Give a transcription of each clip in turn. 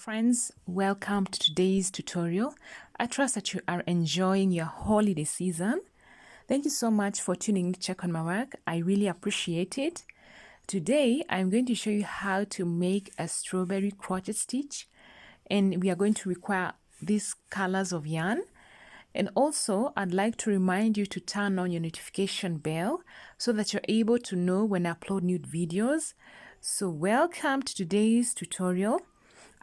friends, welcome to today's tutorial. I trust that you are enjoying your holiday season. Thank you so much for tuning in to check on my work. I really appreciate it. Today I'm going to show you how to make a strawberry crochet stitch, and we are going to require these colors of yarn. And also I'd like to remind you to turn on your notification bell so that you're able to know when I upload new videos. So welcome to today's tutorial.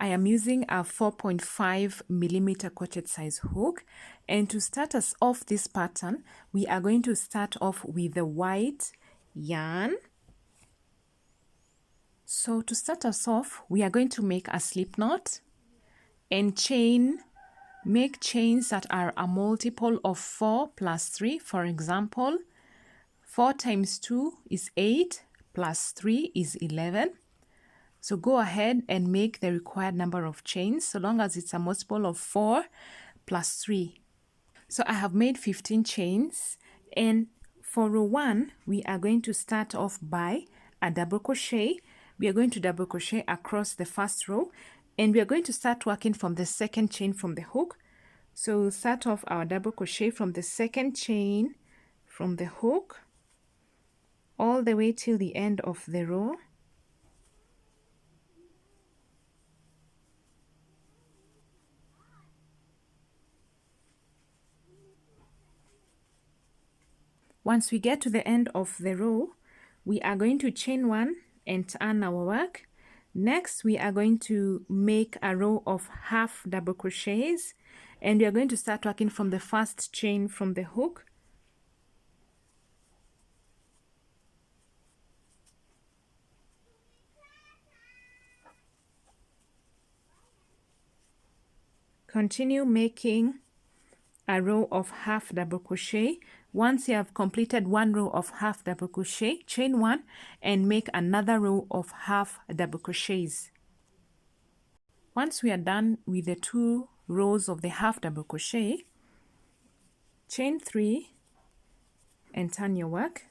I am using a 4.5 millimeter crochet size hook, and to start us off this pattern, we are going to start off with the white yarn. So to start us off, we are going to make a slip knot and make chains that are a multiple of 4 plus 3. For example, 4 times 2 is 8 plus 3 is 11. So go ahead and make the required number of chains so long as it's a multiple of 4 plus 3. So I have made 15 chains, and for row 1 we are going to start off by a double crochet. We are going to double crochet across the first row, and we are going to start working from the second chain from the hook. So we'll start off our double crochet from the second chain from the hook all the way till the end of the row. Once we get to the end of the row, we are going to chain 1 and turn our work. Next, we are going to make a row of half double crochets, and we are going to start working from the first chain from the hook. Continue making a row of half double crochet. Once you have completed one row of half double crochet, chain 1 and make another row of half double crochets. Once we are done with the 2 rows of the half double crochet, chain 3 and turn your work.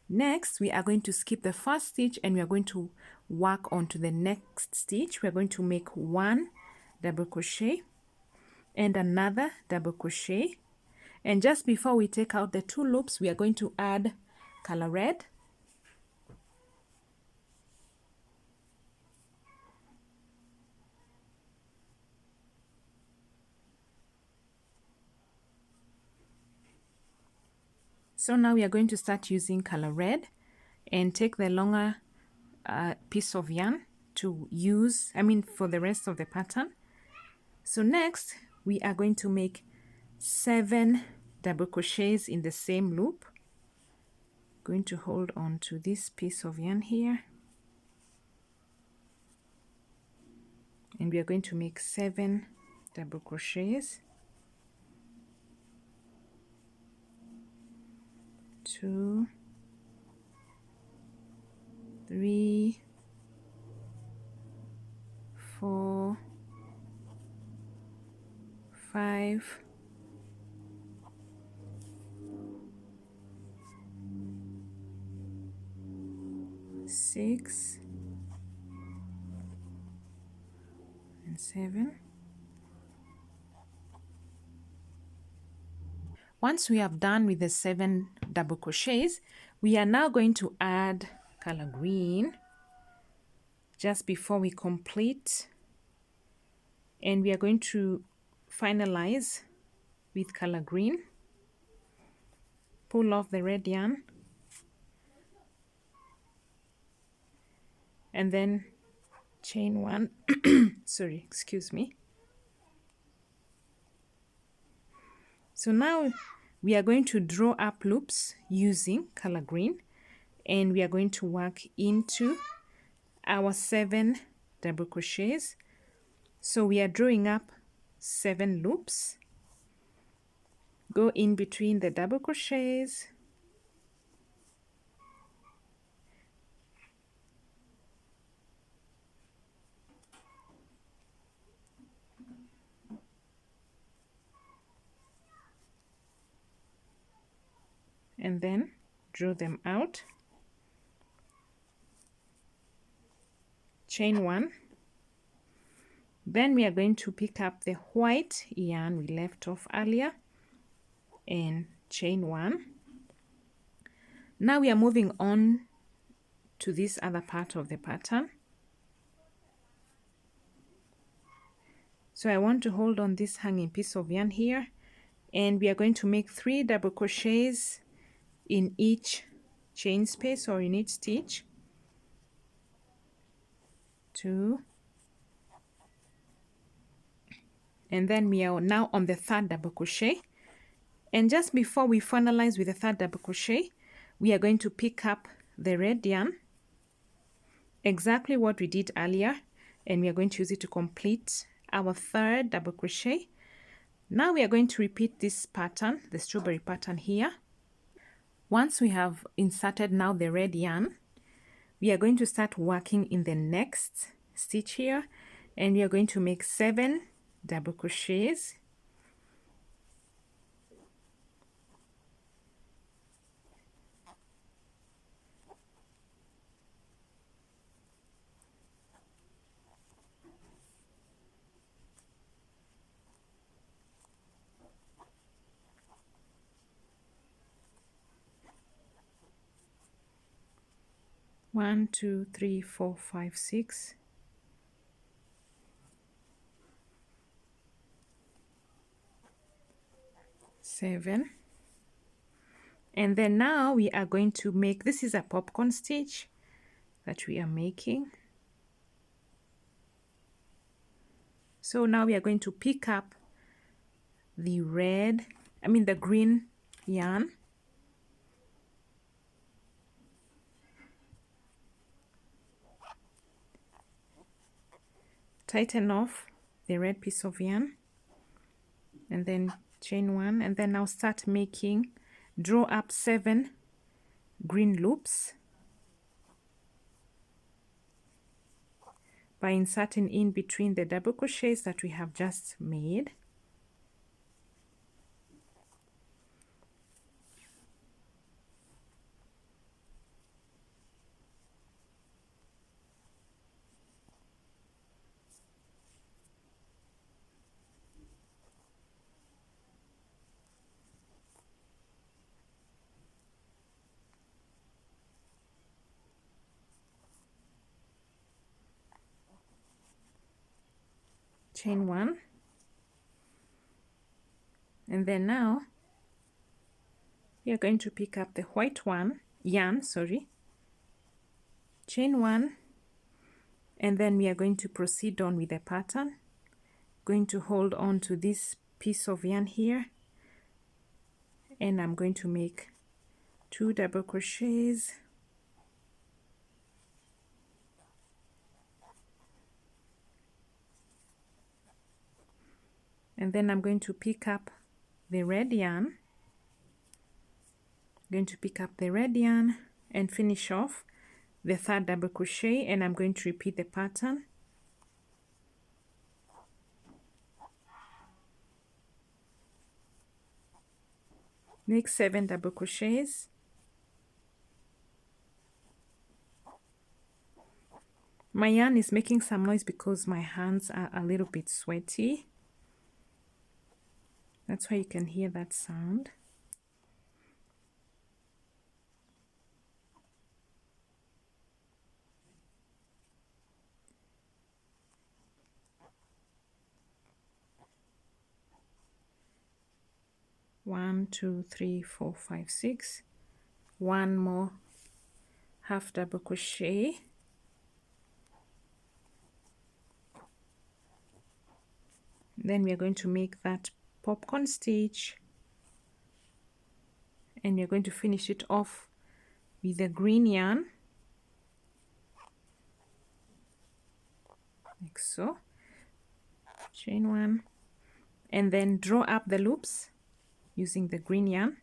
Next, we are going to skip the first stitch and we are going to work on to the next stitch. We are going to make 1 double crochet and another double crochet, and just before we take out the 2 loops, we are going to add color red. So now we are going to start using color red and take the longer piece of yarn to use, for the rest of the pattern. So next we are going to make 7 double crochets in the same loop. Going to hold on to this piece of yarn here, and we are going to make 7 double crochets. 2, 3, 4, 5, 6, and 7. Once we have done with the 7 double crochets, we are now going to add color green just before we complete, and we are going to finalize with color green. Pull off the red yarn and then chain 1 sorry, excuse me. So now we are going to draw up loops using color green, and we are going to work into our 7 double crochets. So we are drawing up 7 loops. Go in between the double crochets, and then draw them out. Chain 1, Then we are going to pick up the white yarn we left off earlier and chain 1. Now we are moving on to this other part of the pattern. So I want to hold on this hanging piece of yarn here, and we are going to make 3 double crochets in each chain space or in each stitch. 2, and then we are now on the 3rd double crochet. And just before we finalize with the 3rd double crochet, we are going to pick up the red yarn, exactly what we did earlier, and we are going to use it to complete our 3rd double crochet. Now we are going to repeat this pattern, the strawberry pattern here. Once we have inserted now the red yarn, we are going to start working in the next stitch here, and we are going to make 7 double crochets. One, 2, 3, 4, 5, 6. 7. And then now we are going to make, this is a popcorn stitch that we are making. So now we are going to pick up the green yarn. Tighten off the red piece of yarn and then chain 1, and then now start making, draw up 7 green loops by inserting in between the double crochets that we have just made. Chain 1, and then now we are going to pick up the white yarn, chain 1, and then we are going to proceed on with the pattern. Going to hold on to this piece of yarn here, and I'm going to make 2 double crochets, and then I'm going to pick up the red yarn. Going to pick up the red yarn and finish off the 3rd double crochet, and I'm going to repeat the pattern. Make 7 double crochets, my yarn is making some noise because my hands are a little bit sweaty. That's why you can hear that sound. One, 2, 3, 4, 5, 6. One more half double crochet, then we are going to make that popcorn stitch, and we are going to finish it off with the green yarn, like so. Chain 1, and then draw up the loops using the green yarn.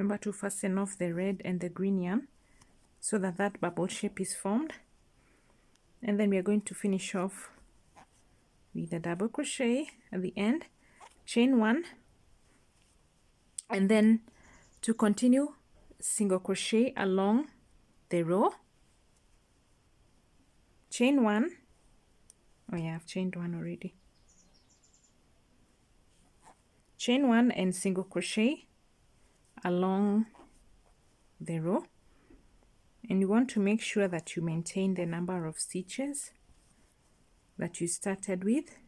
Remember to fasten off the red and the green yarn so that that bubble shape is formed. And then we are going to finish off with a double crochet at the end, chain 1, and then to continue, single crochet along the row, chain 1. Oh yeah, I've chained 1 already. Chain 1 and single crochet along the row, and you want to make sure that you maintain the number of stitches that you started with.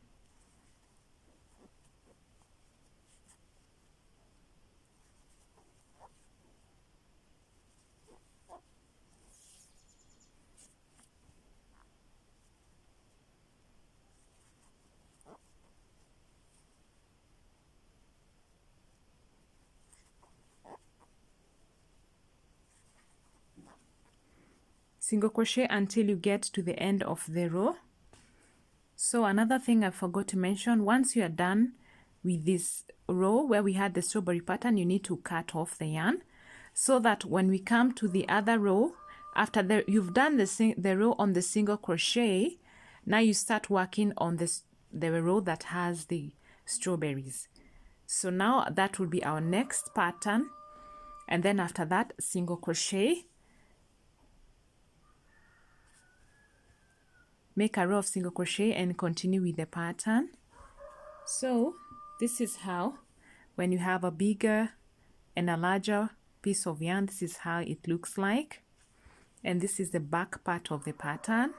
Single crochet until you get to the end of the row. So another thing I forgot to mention, once you are done with this row where we had the strawberry pattern, you need to cut off the yarn so that when we come to the other row, after you've done the row on the single crochet, now you start working on the row that has the strawberries. So now that will be our next pattern, and then after that, single crochet, make a row of single crochet and continue with the pattern. So this is how, when you have a bigger and a larger piece of yarn, this is how it looks like. And this is the back part of the pattern.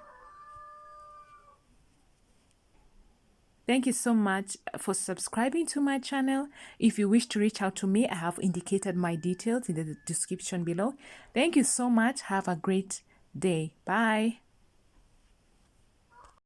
Thank you so much for subscribing to my channel. If you wish to reach out to me, I have indicated my details in the description below. Thank you so much. Have a great day. Bye.